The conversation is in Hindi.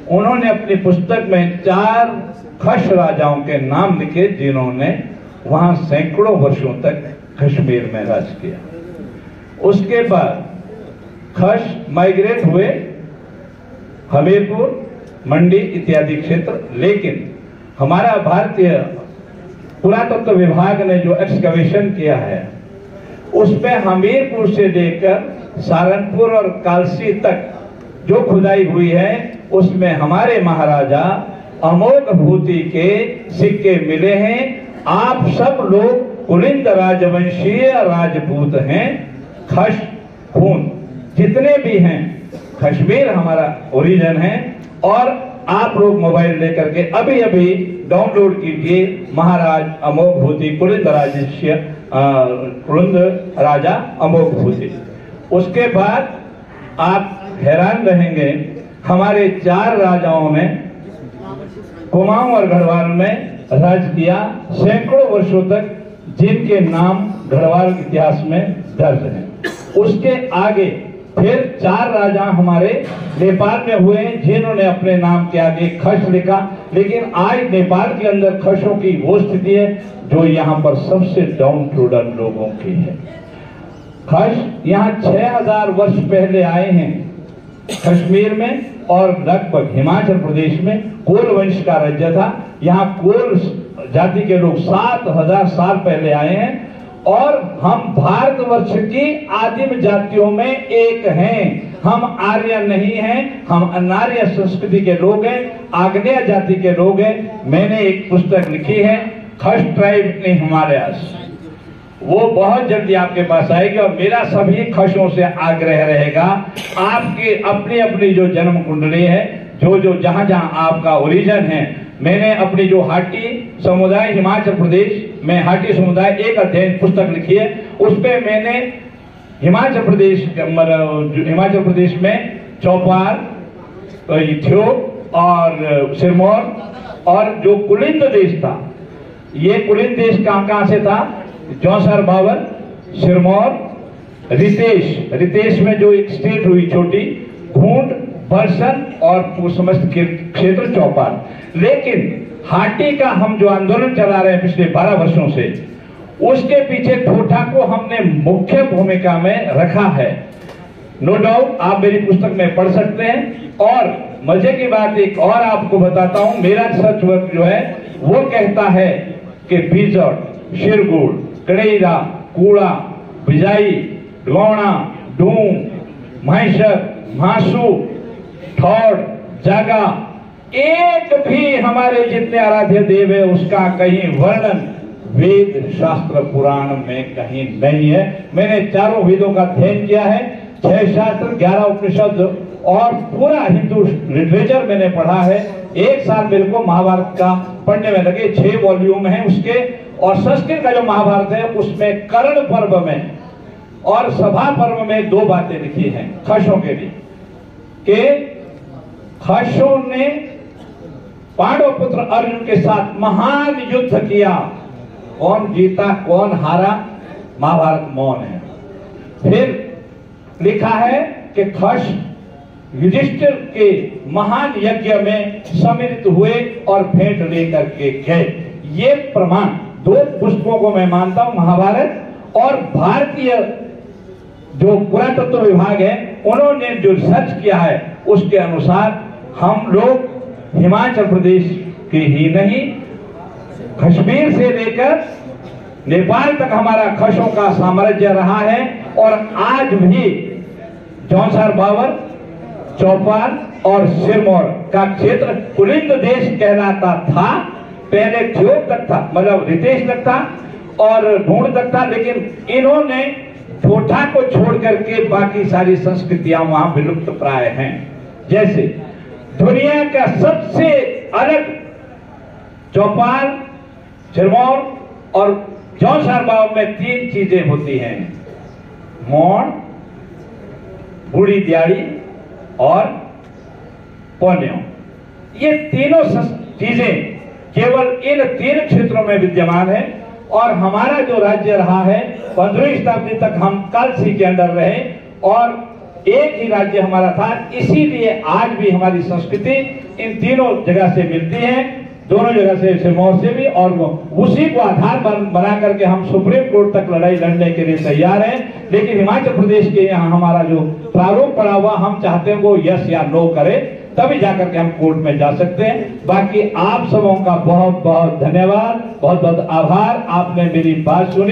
उन्होंने अपनी पुस्तक में 4 खश राजाओं के नाम लिखे जिन्होंने वहां सैकड़ों वर्षों तक कश्मीर में राज किया। उसके बाद खश माइग्रेट हुए हमीरपुर, मंडी इत्यादि क्षेत्र, लेकिन हमारा भारतीय पुरातत्व विभाग ने जो एक्सकवेशन किया है उसमें हमीरपुर से लेकर सहारनपुर और कालसी तक जो खुदाई हुई है उसमें हमारे महाराजा अमोघ भूति के सिक्के मिले हैं। आप सब लोग कुलिंद राजवंशीय राजपूत हैं। खश खून जितने भी हैं, कश्मीर हमारा ओरिजिन है। और आप लोग मोबाइल लेकर के अभी अभी डाउनलोड कीजिए महाराज अमोघ भूति कुलिंद राजा अमोघ भूति। उसके बाद आप हैरान रहेंगे, हमारे 4 राजाओं ने कुमाऊं और गढ़वाल में राज किया सैकड़ों वर्षों तक, जिनके नाम गढ़वाल इतिहास में दर्ज हैं। उसके आगे फिर 4 राजा हमारे नेपाल में हुए जिन्होंने अपने नाम के आगे खश लिखा। लेकिन आज नेपाल के अंदर खशों की वो स्थिति है जो यहाँ पर सबसे डाउन ट्रोडन लोगों की है। खश यहाँ 6000 वर्ष पहले आए हैं कश्मीर में, और लगभग हिमाचल प्रदेश में कोल वंश का राज्य था। यहाँ कोल जाति के लोग 7000 साल पहले आए हैं और हम भारतवर्ष की आदिम जातियों में एक हैं। हम आर्य नहीं हैं, हम अनार्य संस्कृति के लोग हैं, आग्नेय जाति के लोग हैं। मैंने एक पुस्तक लिखी है खश ट्राइब इन हिमालयास, वो बहुत जल्दी आपके पास आएगी। और मेरा सभी खशों से आग्रह रहेगा, आपकी अपनी अपनी जो जन्म कुंडली है, जो जहां जहां आपका ओरिजिन है, मैंने अपनी जो हाटी समुदाय हिमाचल प्रदेश में हाटी समुदाय एक अध्ययन पुस्तक लिखी है, उसपे मैंने हिमाचल प्रदेश में चौपाल, इथियोप और सिरमौर और जो कुलिंद देश था, ये कुलिंद देश कहां से था, जौसर बावर, सिरमौर, रितेश में जो एक स्टेट हुई छोटी, घूंट, बरसन और समस्त क्षेत्र चौपाल। लेकिन हाटी का हम जो आंदोलन चला रहे हैं पिछले 12 वर्षों से, उसके पीछे ठोठा को हमने मुख्य भूमिका में रखा है। नो डाउट आप मेरी पुस्तक में पढ़ सकते हैं। और मजे की बात एक और आपको बताता हूं, मेरा सर्च वर्क जो है वो कहता है कि बीजड़, शिरगुड़, कड़ेरा, कूड़ा, बिजाई, गौणा, डूम, महिषर, मासू, ठौड़, जागा, एक भी हमारे जितने आराध्य देव है उसका कहीं वर्णन वेद शास्त्र पुराण में कहीं नहीं है। मैंने 4 वेदों का अध्ययन किया है, 6 शास्त्र, 11 उपनिषद और पूरा हिंदू लिटरेचर मैंने पढ़ा है। 1 साल मेरे को महाभारत का पढ़ने में लगे, 6 वॉल्यूम है उसके। और संस्कृत का जो महाभारत है उसमें कर्ण पर्व में और सभा पर्व में 2 बातें लिखी हैं खशों के लिए, कि खशों ने पांडव पुत्र अर्जुन के साथ महान युद्ध किया, कौन जीता कौन हारा महाभारत मौन है। फिर लिखा है कि खश युधिष्ठिर के महान यज्ञ में सम्मिलित हुए और भेंट लेकर के गए। ये प्रमाण 2 पुस्तकों को मैं मानता हूं, महाभारत और भारतीय जो पुरातत्व विभाग है उन्होंने जो रिसर्च किया है उसके अनुसार हम लोग हिमाचल प्रदेश के ही नहीं, कश्मीर से लेकर नेपाल तक हमारा खशों का साम्राज्य रहा है। और आज भी जौनसार बावर, चौपाल और सिरमौर का क्षेत्र कुलिंद देश कहलाता था। पहले थियोप तक था, मतलब रितेश तक था और ढूंढ तक था, लेकिन इन्होंने ठोठा को छोड़ करके बाकी सारी संस्कृतियां वहां विलुप्त प्राय हैं। जैसे दुनिया का सबसे अलग चौपाल, सिरमौर और जौनसार बावर में 3 चीजें होती हैं, मौन, बूढ़ी दियाड़ी और पौन्यों। ये तीनों चीजें केवल इन 3 क्षेत्रों में विद्यमान है। और हमारा जो राज्य रहा है 15वीं शताब्दी तक हम कालसी के अंदर रहे और एक ही राज्य हमारा था। इसीलिए आज भी हमारी संस्कृति इन तीनों जगह से मिलती है, दोनों जगह से, सिरमौर से भी, और उसी को आधार बना करके हम सुप्रीम कोर्ट तक लड़ाई लड़ने के लिए तैयार हैं। लेकिन हिमाचल प्रदेश के यहाँ हमारा जो प्रारूप पड़ा हुआ, हम चाहते हैं वो यस या नो करे, तभी जाकर के हम कोर्ट में जा सकते हैं। बाकी आप सबों का बहुत बहुत धन्यवाद, बहुत बहुत आभार, आपने मेरी बात सुनी।